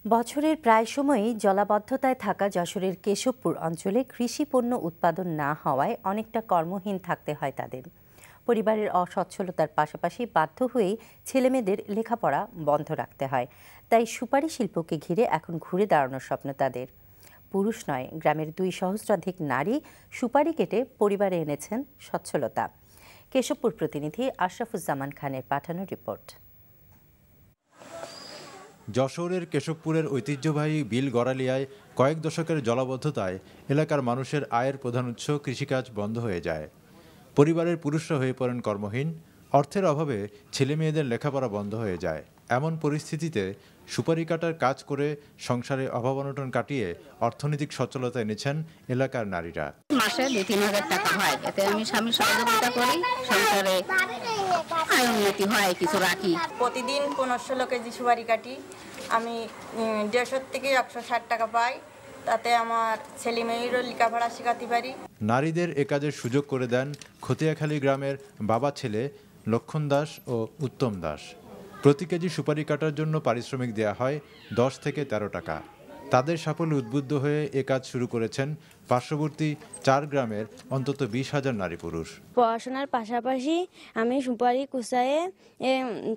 বছরের প্রায় সময়ই জলাবদ্ধতায় থাকা যশোরের কেশবপুর অঞ্চলে কৃষি পণ্য উৎপাদন না হওয়ায় অনেকটা কর্মহীন থাকতে হয় তাদের। পরিবারের অসচ্ছলতার পাশাপাশি বাধ্য হয়েই ছেলেমেয়েদের লেখাপড়া বন্ধ রাখতে হয়। তাই সুপারি শিল্পকে ঘিরে এখন ঘুরে দাঁড়ানোর স্বপ্ন তাদের। পুরুষ নয়, গ্রামের 2 সহস্রাধিক নারী সুপারি কেটে পরিবারে এনেছেন সচ্ছলতা। কেশবপুর প্রতিনিধি আশরাফুজ্জামান খানের পাঠানো রিপোর্ট। যশোরের কেশবপুরের ঐতিহ্যবাহী বিল গড়ালিয়ায় কয়েক দশকের জলাবদ্ধতায় এলাকার মানুষের আয়ের প্রধান উৎস কৃষিকাজ বন্ধ হয়ে যায়। পরিবারের পুরুষরা হয়ে পড়েন কর্মহীন, অর্থের অভাবে ছেলে মেয়েদের লেখাপড়া বন্ধ হয়ে যায়। এমন পরিস্থিতিতে সুপারি কাটার কাজ করে সংসারে অভাব অনটন কাটিয়ে অর্থনৈতিক সচ্ছলতা এনেছেন এলাকার নারীরা। মাসে 2-3 হাজার টাকা হয়, এতে আমি স্বামী সহযোগিতা করি, সংসারে উন্নতি হয়, কিছু রাখি। প্রতিদিন 15-16 কেজি সুপারি কাটি, আমি 150 থেকে 160 টাকা পাই। তাতে আমার ছেলে মেয়েরও লেখাপড়া শেখাতে পারি। নারীদের এ কাজের সুযোগ করে দেন খতিয়াখালী গ্রামের বাবা ছেলে লক্ষণ দাস ও উত্তম দাস। প্রতি কেজি সুপারি কাটার জন্য পারিশ্রমিক দেয়া হয় 10 থেকে 13 টাকা। তাদের সাফল্যে উদ্বুদ্ধ হয়ে এ কাজ শুরু করেছেন পার্শ্ববর্তী 4 গ্রামের অন্তত 20,000 নারী পুরুষ। পড়াশোনার পাশাপাশি আমি সুপারি কুচায়ে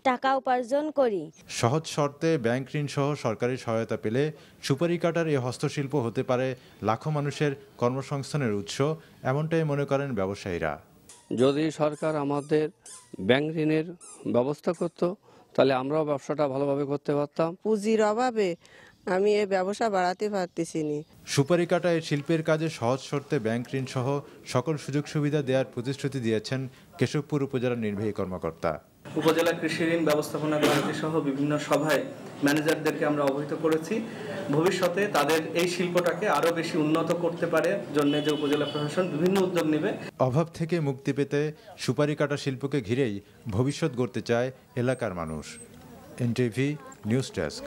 টাকা উপার্জন করি। সহজ শর্তে ব্যাংক ঋণ সহ সরকারি সহায়তা পেলে সুপারি কাটার এই হস্তশিল্প হতে পারে লাখো মানুষের কর্মসংস্থানের উৎস, এমনটাই মনে করেন ব্যবসায়ীরা। যদি সরকার আমাদের ব্যাংক ঋণের ব্যবস্থা করত, তাহলে আমরাও ব্যবসাটা ভালোভাবে করতে পারতাম। পুঁজির অভাবে আমি এই ব্যবসা বাড়াতে পারতেছি না। সুপারি কাটা এই শিল্পের কাজে সহজ শর্তে ব্যাংক ঋণ সহ সকল সুযোগ সুবিধা দেওয়ার প্রতিশ্রুতি দিয়েছেন কেশবপুর উপজেলার নির্বাহী কর্মকর্তা। উপজেলা কৃষি ঋণ ব্যবস্থাপনা কমিটি সহ বিভিন্ন সভায় ম্যানেজারদেরকে আমরা অবহিত করেছি। ভবিষ্যতে তাদের এই শিল্পটাকে আরো বেশি উন্নত করতে পারে জন্য যে উপজেলা প্রশাসন বিভিন্ন উদ্যোগ নেবে। অভাব থেকে মুক্তি পেতে সুপারি কাটা শিল্পকে ঘিরেই ভবিষ্যৎ গড়তে চায় এলাকার মানুষ। NTV news desk.